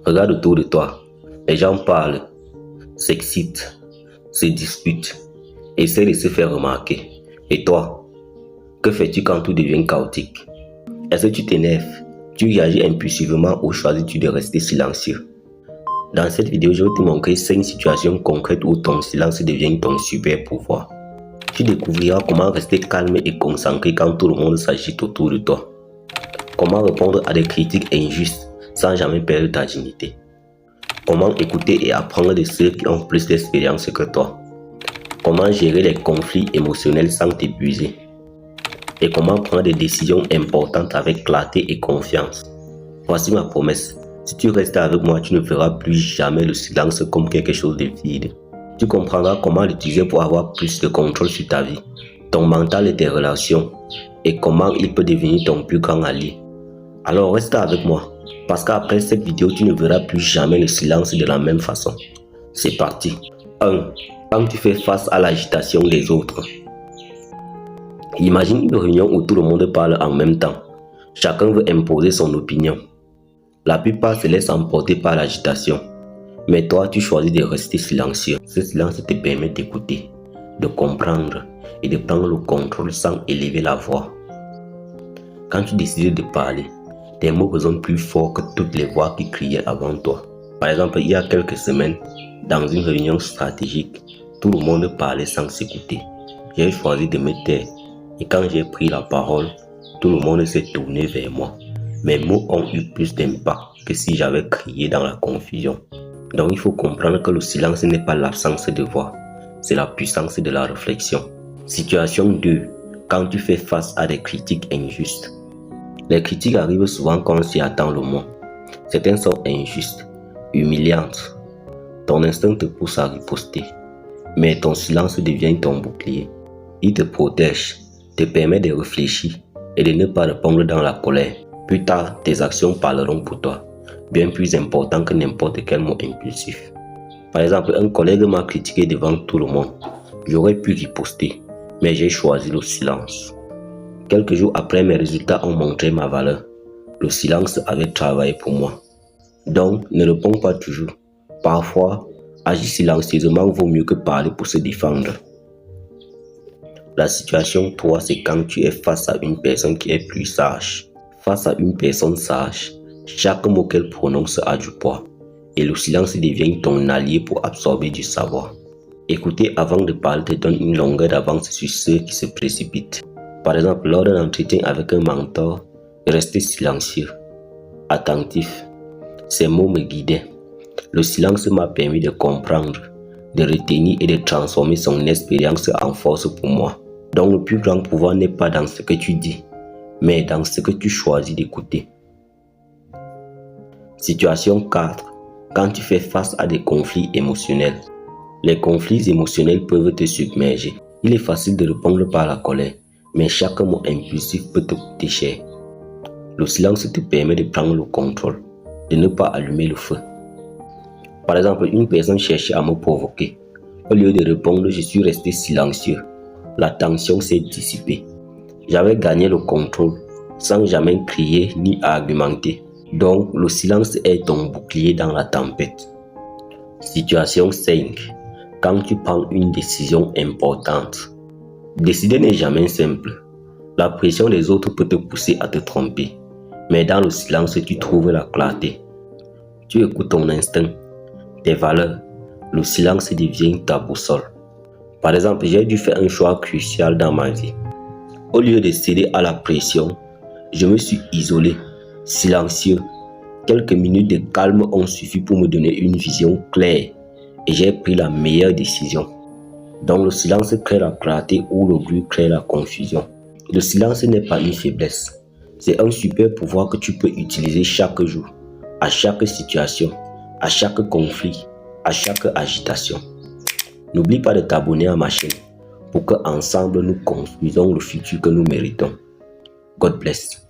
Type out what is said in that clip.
Regarde autour de toi. Les gens parlent, s'excitent, se disputent, essaient de se faire remarquer. Et toi, que fais-tu quand tout devient chaotique? Est-ce que tu t'énerves? Tu réagis impulsivement ou choisis-tu de rester silencieux? Dans cette vidéo, je vais te montrer 5 situations concrètes où ton silence devient ton super pouvoir. Tu découvriras comment rester calme et concentré quand tout le monde s'agite autour de toi. Comment répondre à des critiques injustes sans jamais perdre ta dignité. Comment écouter et apprendre de ceux qui ont plus d'expérience que toi. Comment gérer les conflits émotionnels sans t'épuiser. Et comment prendre des décisions importantes avec clarté et confiance. Voici ma promesse. Si tu restes avec moi, tu ne feras plus jamais le silence comme quelque chose de vide. Tu comprendras comment l'utiliser pour avoir plus de contrôle sur ta vie, ton mental et tes relations, et comment il peut devenir ton plus grand allié. Alors reste avec moi, parce qu'après cette vidéo, tu ne verras plus jamais le silence de la même façon. C'est parti. 1. Quand tu fais face à l'agitation des autres. Imagine une réunion où tout le monde parle en même temps. Chacun veut imposer son opinion. La plupart se laissent emporter par l'agitation. Mais toi, tu choisis de rester silencieux. Ce silence te permet d'écouter, de comprendre et de prendre le contrôle sans élever la voix. Quand tu décides de parler, tes mots résonnent plus fort que toutes les voix qui criaient avant toi. Par exemple, il y a quelques semaines, dans une réunion stratégique, tout le monde parlait sans s'écouter. J'ai choisi de me taire et quand j'ai pris la parole, tout le monde s'est tourné vers moi. Mes mots ont eu plus d'impact que si j'avais crié dans la confusion. Donc il faut comprendre que le silence n'est pas l'absence de voix, c'est la puissance de la réflexion. Situation 2. Quand tu fais face à des critiques injustes. Les critiques arrivent souvent quand on s'y attend le moins. Certaines sont injustes, humiliantes. Ton instinct te pousse à riposter, mais ton silence devient ton bouclier. Il te protège, te permet de réfléchir et de ne pas répondre dans la colère. Plus tard, tes actions parleront pour toi, bien plus important que n'importe quel mot impulsif. Par exemple, un collègue m'a critiqué devant tout le monde. J'aurais pu riposter, mais j'ai choisi le silence. Quelques jours après, mes résultats ont montré ma valeur. Le silence avait travaillé pour moi. Donc, ne réponds pas toujours. Parfois, agir silencieusement vaut mieux que parler pour se défendre. La situation 3, c'est quand tu es face à une personne qui est plus sage. Face à une personne sage, chaque mot qu'elle prononce a du poids. Et le silence devient ton allié pour absorber du savoir. Écouter avant de parler te donne une longueur d'avance sur ceux qui se précipitent. Par exemple, lors d'un entretien avec un mentor, rester silencieux, attentif. Ces mots me guidaient. Le silence m'a permis de comprendre, de retenir et de transformer son expérience en force pour moi. Donc le plus grand pouvoir n'est pas dans ce que tu dis, mais dans ce que tu choisis d'écouter. Situation 4. Quand tu fais face à des conflits émotionnels. Les conflits émotionnels peuvent te submerger. Il est facile de répondre par la colère, mais chaque mot impulsif peut te coûter cher. Le silence te permet de prendre le contrôle, de ne pas allumer le feu. Par exemple, une personne cherchait à me provoquer. Au lieu de répondre, je suis resté silencieux. La tension s'est dissipée. J'avais gagné le contrôle, sans jamais crier ni argumenter. Donc, le silence est ton bouclier dans la tempête. Situation 5. Quand tu prends une décision importante. Décider n'est jamais simple. La pression des autres peut te pousser à te tromper. Mais dans le silence, tu trouves la clarté. Tu écoutes ton instinct, tes valeurs. Le silence devient ta boussole. Par exemple, j'ai dû faire un choix crucial dans ma vie. Au lieu de céder à la pression, je me suis isolé, silencieux. Quelques minutes de calme ont suffi pour me donner une vision claire et j'ai pris la meilleure décision. Donc le silence crée la clarté ou le bruit crée la confusion. Le silence n'est pas une faiblesse. C'est un super pouvoir que tu peux utiliser chaque jour, à chaque situation, à chaque conflit, à chaque agitation. N'oublie pas de t'abonner à ma chaîne pour qu'ensemble nous construisons le futur que nous méritons. God bless.